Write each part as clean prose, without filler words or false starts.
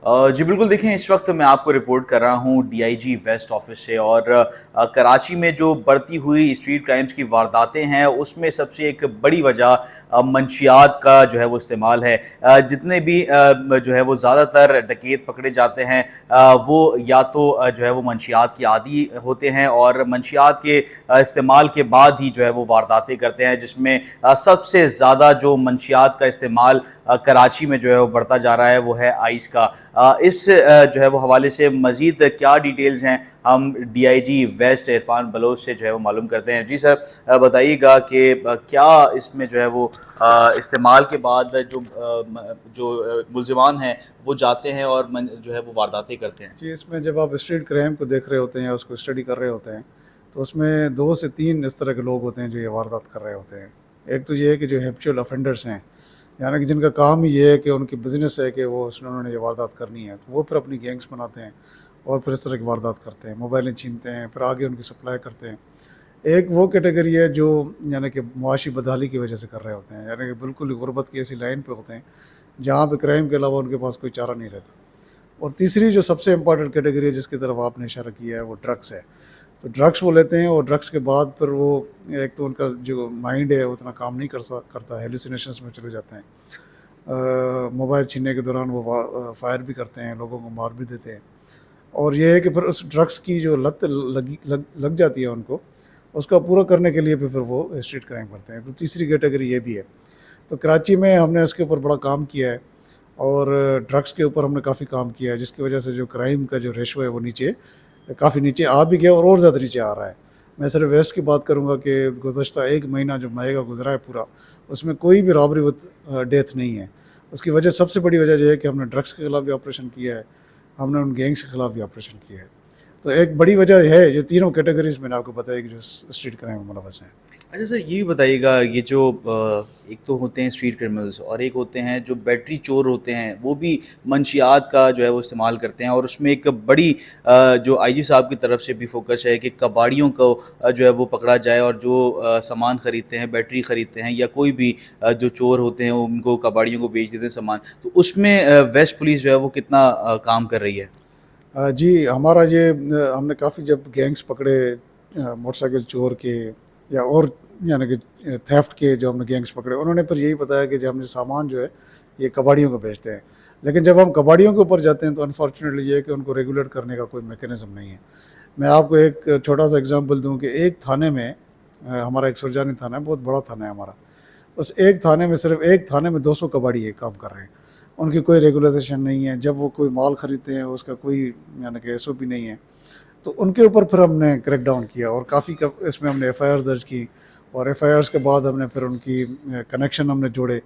जी बिल्कुल, देखें इस वक्त मैं आपको रिपोर्ट कर रहा हूँ डीआईजी वेस्ट ऑफिस से। और कराची में जो बढ़ती हुई स्ट्रीट क्राइम्स की वारदातें हैं उसमें सबसे एक बड़ी वजह मंशियात का जो है वो इस्तेमाल है। जितने भी जो है वो ज़्यादातर डकैत पकड़े जाते हैं वो या तो जो है वो मंशियात की आदी होते हैं और मंशियात के इस्तेमाल के बाद ही जो है वो वारदातें करते हैं, जिसमें सबसे ज़्यादा जो मंशियात का इस्तेमाल कराची में जो है वो बढ़ता जा रहा है वो है आइस का। इस जो है वो हवाले से मज़ीद क्या डिटेल्स हैं हम डीआईजी वेस्ट इरफान बलोच से जो है वो मालूम करते हैं। जी सर, बताइएगा कि क्या इसमें जो है वो इस्तेमाल के बाद जो मुलजिमान हैं वो जाते हैं और जो है वो वारदातें करते हैं। जी, इसमें जब आप स्ट्रीट क्राइम को देख रहे होते हैं या उसको स्टडी कर रहे होते हैं तो उसमें 2 से 3 इस तरह के लोग होते हैं जो ये वारदात कर रहे होते हैं। एक तो ये है कि जो हैबिचुअल ऑफेंडर्स हैं, यानी कि जिनका काम ही ये है कि उनकी बिज़नेस है कि उन्होंने ये वारदात करनी है, तो वो फिर अपनी गैंग्स बनाते हैं और फिर इस तरह की वारदात करते हैं, मोबाइलें छीनते हैं, फिर आगे उनकी सप्लाई करते हैं। एक वो कैटेगरी है जो यानी कि मुआशी बदहाली की वजह से कर रहे होते हैं, यानी कि बिल्कुल ही गुर्बत की ऐसी लाइन पे होते हैं जहाँ पे क्राइम के अलावा उनके पास कोई चारा नहीं रहता। और तीसरी जो सबसे इम्पॉर्टेंट कैटेगरी है जिसकी तरफ आपने इशारा किया है वो ड्रग्स है। तो ड्रग्स वो लेते हैं और ड्रग्स के बाद फिर वो एक तो उनका जो माइंड है उतना काम नहीं करता, हेलुसिनेशंस में चले जाते हैं। मोबाइल छीनने के दौरान वो फायर भी करते हैं, लोगों को मार भी देते हैं। और ये है कि फिर उस ड्रग्स की जो लत लग जाती है उनको, उसका पूरा करने के लिए भी फिर वो स्ट्रीट क्राइम करते हैं। तो तीसरी कैटेगरी ये भी है। तो कराची में हमने इसके ऊपर बड़ा काम किया है और ड्रग्स के ऊपर हमने काफ़ी काम किया है, जिसकी वजह से जो क्राइम का जो रेशो है वो काफ़ी नीचे आ भी गया और ज़्यादा नीचे आ रहा है। मैं सिर्फ वेस्ट की बात करूँगा कि गुज़श्ता 1 महीना जो मई का गुज़रा है पूरा, उसमें कोई भी रॉबरी विद डेथ नहीं है। उसकी वजह सबसे बड़ी वजह ये है कि हमने ड्रग्स के खिलाफ भी ऑपरेशन किया है, हमने उन गैंग्स के खिलाफ भी ऑपरेशन किया है। तो एक बड़ी वजह है, जो तीनों कैटेगरीज़ मैंने आपको बताई कि जो स्ट्रीट क्राइम में मुलव्वस हैं। अच्छा सर, ये भी बताइएगा, ये जो एक तो होते हैं स्ट्रीट क्रिमिनल्स और एक होते हैं जो बैटरी चोर होते हैं, वो भी मंशियात का जो है वो इस्तेमाल करते हैं। और उसमें एक बड़ी जो आईजी साहब की तरफ से भी फोकस है कि कबाड़ियों को जो है वो पकड़ा जाए और जो सामान ख़रीदते हैं, बैटरी ख़रीदते हैं या कोई भी जो चोर होते हैं उनको कबाड़ियों को बेच देते हैं सामान, तो उसमें वेस्ट पुलिस जो है वो कितना काम कर रही है। जी, हमारा ये हमने काफ़ी जब गैंग्स पकड़े मोटरसाइकिल चोर के या और यानी कि थेफ्ट के जो हमने गैंग्स पकड़े, उन्होंने फिर यही बताया कि जो हमने सामान जो है ये कबाड़ियों को बेचते हैं। लेकिन जब हम कबाड़ियों के ऊपर जाते हैं तो अनफॉर्चुनेटली ये है कि उनको रेगुलेट करने का कोई मैकेनिज़्म नहीं है। मैं आपको एक छोटा-सा एग्ज़ाम्पल दूँ कि एक थाने में हमारा एक सुरजानी थाना है, बहुत बड़ा थाना है हमारा। उस एक थाने में सिर्फ़ एक थाने में 200 कबाड़ी ये काम कर रहे हैं। उनकी कोई रेगुलाइजेशन नहीं है, जब वो कोई माल ख़रीदते हैं उसका कोई यानी कि एसओपी नहीं है। तो उनके ऊपर फिर हमने क्रैक डाउन किया और काफ़ी इसमें हमने एफआईआर दर्ज की और एफआईआर्स के बाद हमने फिर उनकी कनेक्शन हमने जोड़े।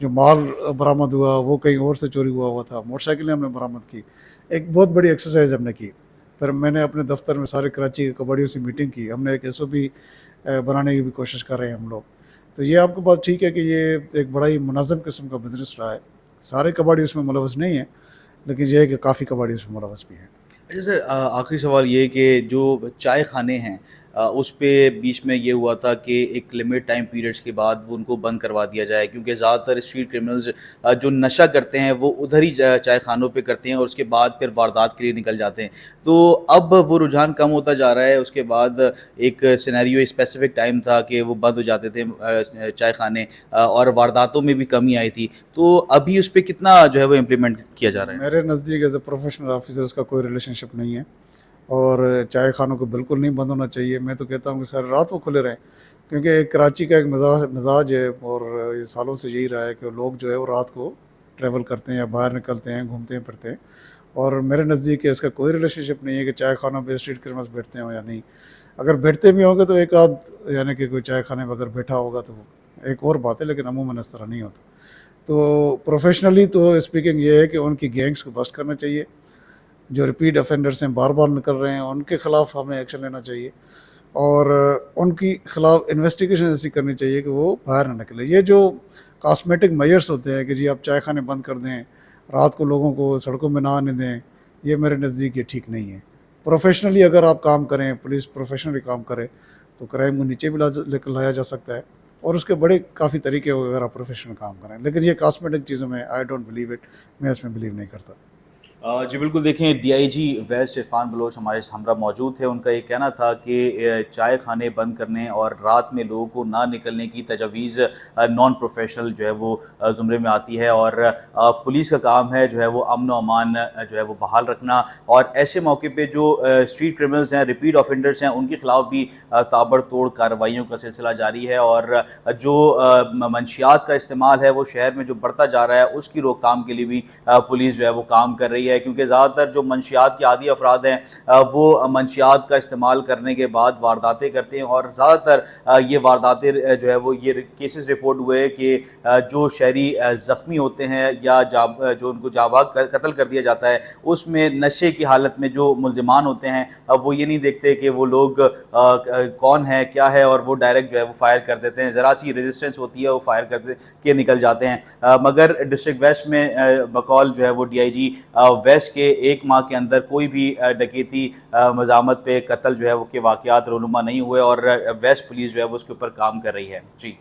जो माल बरामद हुआ वो कहीं और से चोरी हुआ था, मोटरसाइकिलें हमने बरामद की। एक बहुत बड़ी एक्सरसाइज हमने की। फिर मैंने अपने दफ्तर में सारे कराची के कबाड़ियों से मीटिंग की, हमने एक एसओपी बनाने की भी कोशिश कर रहे हैं हम लोग। तो ये आपकी बात ठीक है कि ये एक बड़ा ही मुनज़्ज़म किस्म का बिज़नेस रहा है। सारे कबाड़ी उसमें मुलव्वस नहीं हैं, लेकिन ये है कि काफ़ी कबाड़ी उसमें मुलव्वस भी हैं। अच्छा सर, आखिरी सवाल ये कि जो चाय खाने हैं उस पे बीच में ये हुआ था कि एक लिमिट टाइम पीरियड्स के बाद वो उनको बंद करवा दिया जाए, क्योंकि ज़्यादातर स्ट्रीट क्रिमिनल्स जो नशा करते हैं वो उधर ही चाय खानों पे करते हैं और उसके बाद फिर वारदात के लिए निकल जाते हैं। तो अब वो रुझान कम होता जा रहा है। उसके बाद एक सिनेरियो स्पेसिफिक टाइम था कि वो बंद हो जाते थे चाय खाने, और वारदातों में भी कमी आई थी। तो अभी उस पर कितना जो है वो इम्प्लीमेंट किया जा रहा है। मेरे नज़दीक एज़ ए प्रोफेशनल ऑफिसर इसका कोई रिलेशनशिप नहीं है और चाय खानों को बिल्कुल नहीं बंद होना चाहिए। मैं तो कहता हूँ कि सारी रात वो खुले रहें, क्योंकि कराची का एक मिजाज है और ये सालों से यही रहा है कि लोग जो है वो रात को ट्रैवल करते हैं या बाहर निकलते हैं, घूमते हैं फिरते हैं। और मेरे नज़दीक इसका कोई रिलेशनशिप नहीं है कि चाय खानों पे स्ट्रीट क्रिमिनल्स बैठते हों या नहीं। अगर बैठते भी होंगे तो एक आध यानी कि कोई चाय खाने में अगर बैठा होगा तो एक और बात है, लेकिन अमूमन इस तरह नहीं होता। तो प्रोफेशनली तो स्पीकिंग ये है कि उनकी गैंग्स को बस्ट करना चाहिए। जो रिपीट ऑफेंडर्स हैं, बार बार निकल रहे हैं, उनके ख़िलाफ़ हमें एक्शन लेना चाहिए और उनकी ख़िलाफ़ इन्वेस्टिगेशन ऐसी करनी चाहिए कि वो बाहर ना निकले। ये जो कॉस्मेटिक मेजर्स होते हैं कि जी आप चाय खाने बंद कर दें, रात को लोगों को सड़कों में ना आने दें, ये मेरे नज़दीक ये ठीक नहीं है। प्रोफेशनली अगर आप काम करें, पुलिस प्रोफेशनली काम करे, तो क्राइम को नीचे भी लाया जा सकता है और उसके बड़े काफ़ी तरीके हो अगर आप प्रोफेशनल काम करें। लेकिन ये कॉस्मेटिक चीज़ों में आई डोंट बिलीव इट, मैं इसमें बिलीव नहीं करता। जी बिल्कुल, देखें डीआईजी वेस्ट इरफान बलोच हमारे हमरा मौजूद थे। उनका ये कहना था कि चाय खाने बंद करने और रात में लोगों को ना निकलने की तजवीज़ नॉन प्रोफेशनल जो है वो ज़ुमरे में आती है, और पुलिस का काम है जो है वो अमन व अमान जो है वो बहाल रखना, और ऐसे मौके पे जो स्ट्रीट क्रिमिनल्स हैं, रिपीट ऑफेंडर्स हैं, उनके खिलाफ भी ताबड़तोड़ कार्रवाइयों का सिलसिला जारी है। और जो मंशियात का इस्तेमाल है वो शहर में जो बढ़ता जा रहा है, उसकी रोकथाम के लिए भी पुलिस जो है वो काम कर रही है, क्योंकि ज़्यादातर जो मंशियात के आदी अफराद हैं वो मंशियात का इस्तेमाल करने के बाद वारदातें करते हैं, और ज़्यादातर ये वारदातें जो है वो ये केसेस रिपोर्ट हुए कि जो शहरी ज़ख्मी होते हैं या जो उनको जाबाग कत्ल कर दिया जाता है, उसमें नशे की हालत में जो मुल्ज़िमान होते हैं वो ये नहीं देखते कि वो लोग कौन है क्या है, और वो डायरेक्ट जो है वो फायर कर देते हैं। ज़रा सी रेजिस्टेंस होती है वो फायर कर के निकल जाते हैं। मगर डिस्ट्रिक्ट वेस्ट में बकौल जो है वो डीआईजी वेस्ट के 1 माह के अंदर कोई भी डकैती मज़ामत पे कत्ल जो है वो के वाक़यात रूनुमा नहीं हुए, और वेस्ट पुलिस जो है वो उसके ऊपर काम कर रही है। जी।